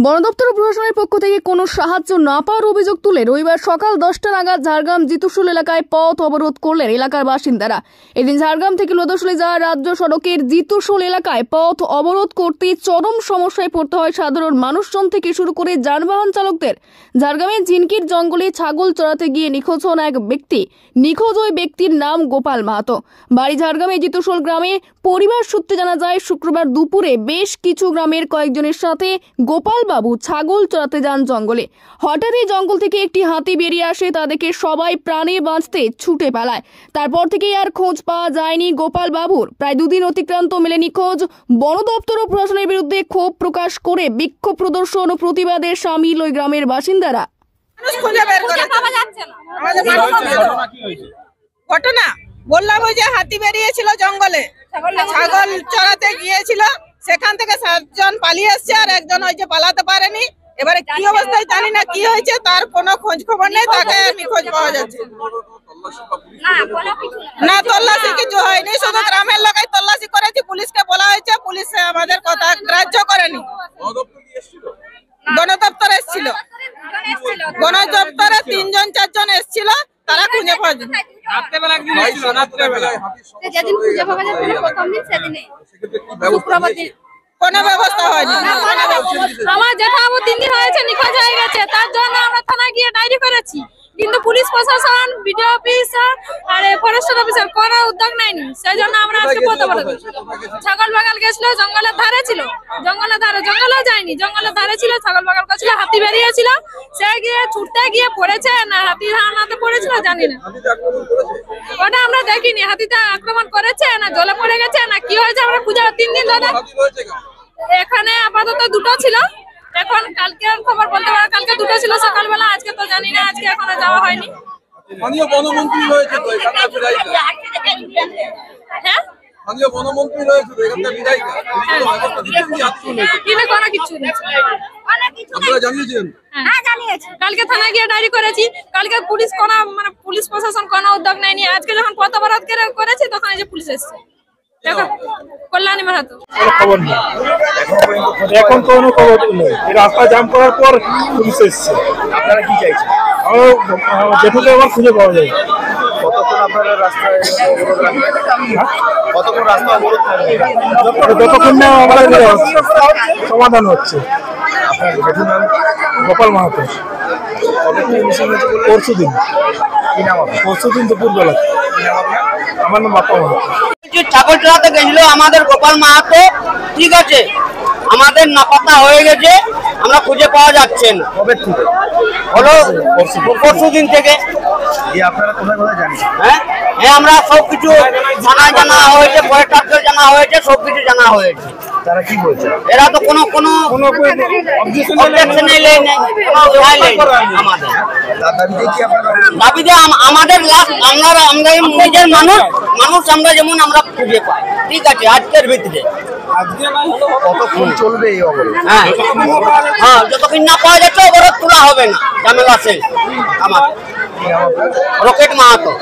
বন দপ্তর প্রশাসনের পক্ষ থেকে কোনো সাহায্য না পাওয়ার অভিযোগ তুলে রবিবার সকাল 10টা নাগাদ ঝাড়গ্রাম জিতুশুল এলাকায় পথ অবরোধ করলেন এলাকার বাসিন্দারা। এদিন ঝাড়গ্রাম থেকে লোদশুলি যাওয়া রাজ্য সড়কের জিতুশুল এলাকায় পথ অবরোধ করতে চরম সমস্যায় পড়তে হয় সাধারণ মানুষজন থেকে শুরু করে যানবাহন চালকদের। ঝাড়গ্রামের ঝিনকির জঙ্গলে ছাগল চড়াতে গিয়ে নিখোঁজ হন এক ব্যক্তি। নিখোঁজ ওই ব্যক্তির নাম গোপাল মাহাতো, বাড়ি ঝাড়গ্রামে জিতুশুল গ্রামে। পরিবার সূত্রে জানা যায় শুক্রবার দুপুরে বেশ কিছু গ্রামের কয়েকজনের সাথে গোপাল বাবু ছাগল চড়াতে যান জঙ্গলে। হঠাৎই জঙ্গল থেকে একটি হাতি বেরিয়ে আসে, তা দেখে সবাই প্রাণে বাঁচতে ছুটে পালায়। তারপর থেকেই আর খোঁজ পাওয়া যায়নি গোপাল বাবুর। প্রায় দুদিন অতিক্রান্ত মেলে নিখোঁজ। বন দপ্তর ও প্রশাসনের বিরুদ্ধে ক্ষোভ প্রকাশ করে বিক্ষোভ প্রদর্শন ও প্রতিবাদে সামিল ওই গ্রামের বাসিন্দারা। ঘটনা বললাম, ওই যে হাতি বেরিয়েছিল জঙ্গলে, ছাগল চড়াতে গিয়েছিল, সেখান থেকে 7 জন পালিয়ে এসছে আর একজন ওই যে পালাতে পারেনি। এবারে কি অবস্থায় জানি না, কি হয়েছে তার কোনো খোঁজ খবর নেই, তাকে নিখোঁজ পাওয়া যাচ্ছে না। তল্লাশি কিছু হয়নি, শুধু গ্রামের লোকাই তল্লাশি করেছি। পুলিশকে বলা হয়েছে, পুলিশ আমাদের কথা গ্রাহ্য করেনি। বন দপ্তর এসেছিল, বন দপ্তরে 3 জন 4 জন এসেছিল, তারা খুঁজে পাওয়া যায়। কোনো ব্যবস্থা হয়নি। আমার জেঠাবু 3 দিন হয়েছে নিখোঁজ হয়ে গেছে, তার জন্য আমরা থানায় গিয়ে ডায়েরি করেছি, কিন্তু পুলিশ প্রশাসন, বিডিও অফিস আর ফরেস্ট অফিসার কোনো উদ্যোগ নেয়নি। সেই জন্য আমরা আজকে বলতে পারবো ছাগল বাগাল গেছিল, জঙ্গলের ধারে ছিল, জঙ্গলের ধারে, জঙ্গলেও যায়নি, জঙ্গলের ধারে ছিল, ছাগল বাগাল করছিল, হাতি বেরিয়েছিল, সে গিয়ে ছুটতে গিয়ে পড়েছে না হাতি হানাতে পড়েছিল জানি না, ওটা আমরা দেখিনি। হাতিটা আক্রমণ করেছে না জলে পড়ে গেছে না কি হয়েছে আমরা খুঁজে 3 দিন ধরে। এখানে আপাতত 2টো ছিল, এখন কালকে খবর বলতে পারো, কালকে 2টো ছিল সকালবেলা, আজকে তো জানি না, আজকে এখনো যাওয়া হয়নি। স্থানীয় বনমন্ত্রী রয়েছে তো এখানে বিধায়িকা, হ্যাঁ স্থানীয় বনমন্ত্রী রয়েছে তো এখানে বিধায়িকা, কিন্তু কোনো কিছু নেই। আপনারা জানিয়েছেন? হ্যাঁ জানিয়েছি, কালকে থানায় গিয়ে ডায়েরি করেছি, কালকে পুলিশ কোনো পুলিশ প্রশাসন কোনো উদ্যোগ নেয়নি। আজকে যখন পথ অবরোধ করেছি তখন এই যে পুলিশ এসেছে। কল্যাণী মাহাতো খবর নেই, এখন কোনো খবর নেই। রাস্তা জাম করার পর পুলিশ এসছে। আপনারা কি চাইছেন? যেটুকু আমার খুঁজে পাওয়া যায়। কতক্ষণ আপনারা রাস্তায় অবরোধ রাখবেন? কতক্ষণ রাস্তা অবরোধ করবেন? যতক্ষণ না আমাদের সমাধান হচ্ছে। আপনার জেঠুর নাম? গোপাল মাহাতো। কবে থেকে মিশন হয়েছে বলে? পরশুদিন। কি নাম আপনার? পরশুদিন দুপুরবেলা। কি নাম আপনার? আমার নাম বাপ্পা মাহাতো। ছাগল চড়াতে গেছিল আমাদের গোপাল মাহাতো, ঠিক আছে, আমাদের নাপাতা হয়ে গেছে, আমরা খুঁজে পাওয়া যাচ্ছে না। কবে থেকে? হলো পরশুদিন থেকে। আপনারা কোথায় কোথায় জানিয়েছেন? হ্যাঁ হ্যাঁ, আমরা সবকিছু থানায় জানা হয়েছে, ফরেস্টারকে জানা হয়েছে, সবকিছু জানা হয়েছে। তারা কি বলছে? এরা তো কোনো অবজেকশন নেই, আমাদের দাবিতে আমাদের লাস্ট আমরা নিজের মানুষ আমরা যেমন আমরা খুঁজে পাই, ঠিক আছে, আজকের ভিত্তিতে। কতক্ষণ চলবে এই অবরোধ? হ্যাঁ হ্যাঁ, যতক্ষণ না পাওয়া যাচ্ছে অবরোধ তোলা হবে না, ঝামেলা শেষ। আমার রকেট মাহাতো।